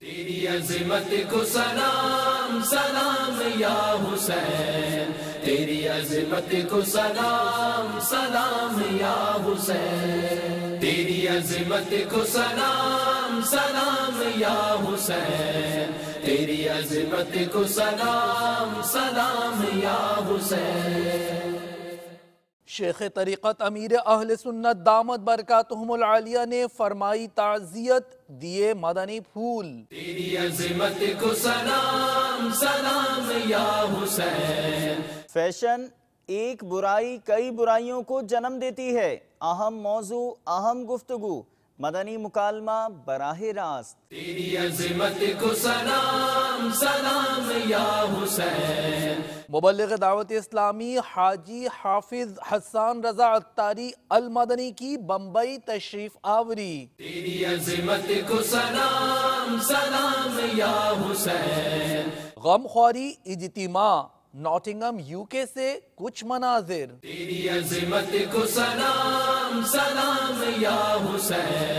تیری عظمت کو سلام سلام یا حسین، تیری عظمت کو سلام سلام یا حسین، تیری عظمت کو سلام سلام یا حسین، تیری عظمت کو سلام سلام یا حسین۔ شیخ طریقت امیر اہل سنت دامت برکاتہم العالیہ نے فرمائی تعزیت، دیے مدنی پھول۔ تیری عظمت کو سلام سلام یا حسین۔ فیشن ایک برائی کئی برائیوں کو جنم دیتی ہے، اہم موضوع اہم گفتگو، مدنی مکالمہ براہ راست۔ تیری عظمت کو سلام سلام یا حسین۔ مبلغ دعوت اسلامی حاجی حافظ حسان رضا عطاری المدنی کی بمبئی تشریف آوری۔ تیری عظمت کو سلام سلام یا حسین۔ غم خواری اجتماع ناٹنگم UK سے کچھ مناظر۔ تیری عظمت کو سلام سلام یا حسین۔